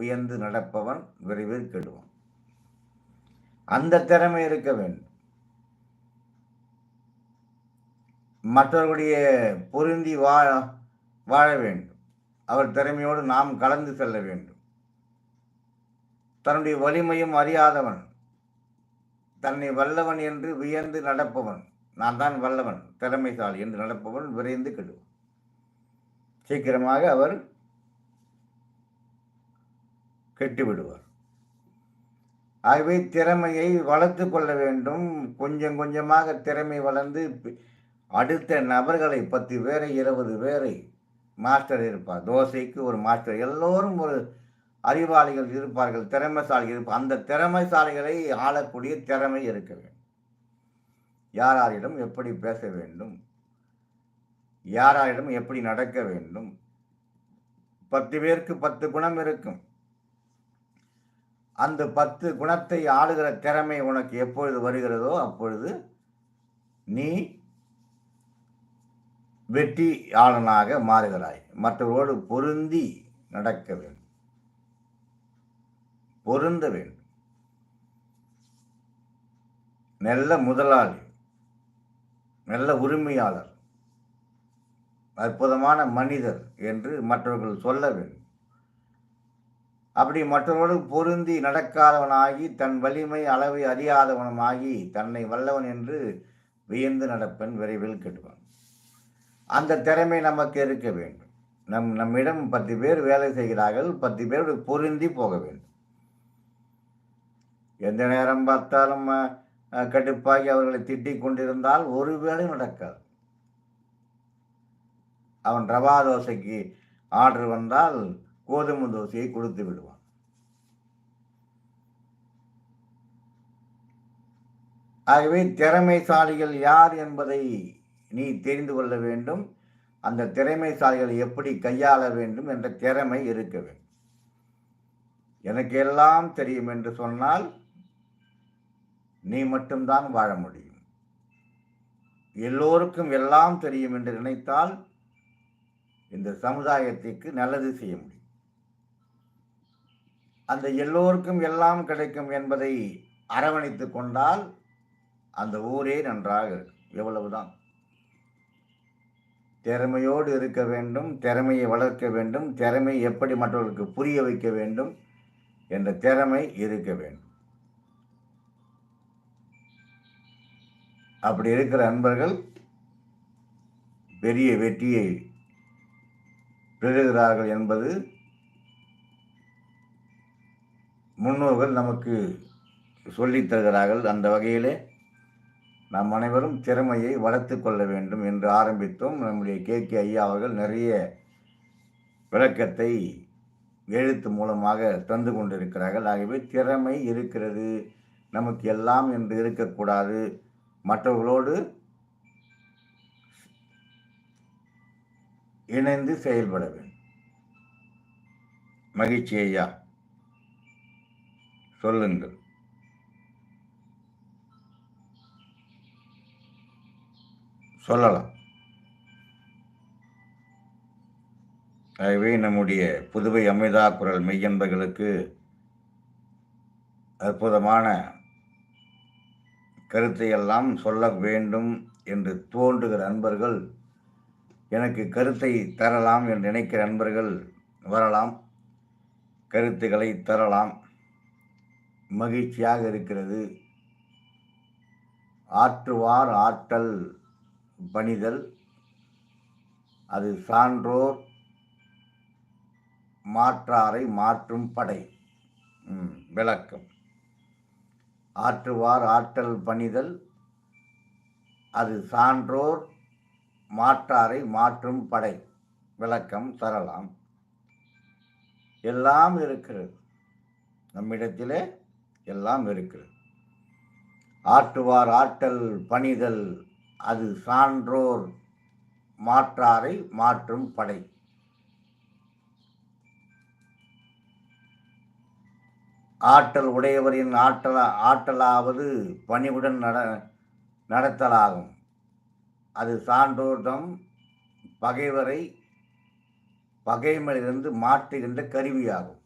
வியந்து நடப்பவன் விரைவில் கெடுவான். அந்த திறமை இருக்க வேண்டும். மற்றவர்களுடைய பொருந்தி வாழ வேண்டும். அவர் திறமையோடு நாம் கலந்து செல்ல வேண்டும். தன்னுடைய வலிமையும் அறியாதவன், தன்னை வல்லவன் என்று வியந்து நடப்பவன், நான் தான் வல்லவன் திறமைசாலி என்று நடப்பவன் விரைந்து கெடுவான். சீக்கிரமாக அவர் கெட்டுவிடுவார். ஆகவே திறமையை வளர்த்து கொள்ள வேண்டும். கொஞ்சம் கொஞ்சமாக திறமை வளர்ந்து அடுத்த நபர்களை 10 பேரை 20 பேரை மாஸ்டர் இருப்பார். தோசைக்கு ஒரு மாஸ்டர், எல்லோரும் ஒரு அறிவாளிகள் இருப்பார்கள், திறமைசாலிகள் இருப்பார். அந்த திறமைசாலிகளை ஆளக்கூடிய திறமை இருக்க வேண்டும். யாராரிடம் எப்படி பேச வேண்டும், யாராரிடம் எப்படி நடக்க வேண்டும். 10 பேருக்கு 10 குணம் இருக்கும். அந்த 10 குணத்தை ஆளுகிற திறமை உனக்கு எப்பொழுது வருகிறதோ அப்பொழுது நீ வெற்றியாளனாக மாறுகிறாய். மற்றவரோடு பொருந்தி நடக்க வேண்டும், பொருந்த வேண்டும். நல்ல முதலாளி, நல்ல உரிமையாளர், அற்புதமான மனிதர் என்று மற்றவர்கள் சொல்ல வேண்டும். அப்படி மற்றவரோடு பொருந்தி நடக்காதவனாகி தன் வலிமை அளவை அறியாதவனுமாகி தன்னை வல்லவன் என்று வியந்து நடப்பன் விரைவில் கெடுவான். அந்த திறமை நமக்கு இருக்க வேண்டும். நம்மிடம் 10 பேர் வேலை செய்கிறார்கள், 10 பேரோடு பொருந்தி போக வேண்டும். எந்த நேரம் பார்த்தாலும் கடுப்பாகி அவர்களை திட்டிக் கொண்டிருந்தால் ஒரு வேலை நடக்காது. அவன் ரவா தோசைக்கு ஆர்டர் வந்தால் கோதுமை தோசையை கொடுத்து விடுவான். ஆகவே திறமைசாலிகள் யார் என்பதை நீ தெரிந்து கொள்ள வேண்டும். அந்த திறமைசாலிகளை எப்படி கையாள வேண்டும் என்ற திறமை இருக்க வேண்டும். எனக்கு எல்லாம் தெரியும் என்று சொன்னால் நீ மட்டும்தான் வாழ முடியும். எல்லோருக்கும் எல்லாம் தெரியும் என்று நினைத்தால் இந்த சமுதாயத்திற்கு நல்லது செய்ய முடியும். அந்த எல்லோருக்கும் எல்லாம் கிடைக்கும் என்பதை அரவணைத்து கொண்டால் அந்த ஊரே நன்றாக இருக்கும். எவ்வளவுதான். திறமையோடு இருக்க வேண்டும், திறமையை வளர்க்க வேண்டும், திறமை எப்படி மற்றவர்களுக்கு புரிய வைக்க வேண்டும் என்ற திறமை இருக்க வேண்டும். அப்படி இருக்கிற அன்பர்கள் பெரிய வெற்றியை பெறுகிறார்கள் என்பது முன்னோர்கள் நமக்கு சொல்லித் தருகிறார்கள். அந்த வகையிலே நாம் அனைவரும் திறமையை வளர்த்து கொள்ள வேண்டும் என்று ஆரம்பித்தோம். நம்முடைய KK ஐயா அவர்கள் நிறைய விளக்கத்தை எழுத்து மூலமாக தந்து கொண்டிருக்கிறார்கள். ஆகவே திறமை இருக்கிறது, நமக்கு எல்லாம் என்று இருக்கக்கூடாது. மற்றவர்களோடு இணைந்து செயல்பட வேண்டும். மகிழ்ச்சி ஐயா, சொல்லுங்கள். சொல்லலாம். ஆகவே நம்முடைய புதுவை அமிர்தா குரல் மெய்யன்பர்களுக்கு அற்புதமான கருத்தையெல்லாம் சொல்ல வேண்டும் என்று தோன்றுகிற அன்பர்கள், எனக்கு கருத்தை தரலாம் என்று நினைக்கிற அன்பர்கள் வரலாம், கருத்துக்களை தரலாம். மகிழ்ச்சியாக இருக்கிறது. ஆற்றுவார் ஆற்றல் பணிதல், அது சான்றோர் மாற்றாரை மாற்றும் படை. விளக்கம். ஆற்றுவார் ஆற்றல் பணிதல், அது சான்றோர் மாற்றாரை மாற்றும் படை. விளக்கம் தரலாம். எல்லாம் இருக்கிறது, நம்மிடத்திலே எல்லாம் இருக்கிறது. ஆற்றுவார் ஆற்றல் பணிதல், அது சான்றோர் மாற்றாரை மாற்றும் படை. ஆற்றல் உடையவரின் ஆற்றலாவது பணிவுடன் நடத்தலாகும். அது சான்றோர்தம் பகைவரை பகைமையிலிருந்து மாற்றுகின்ற கருவியாகும்.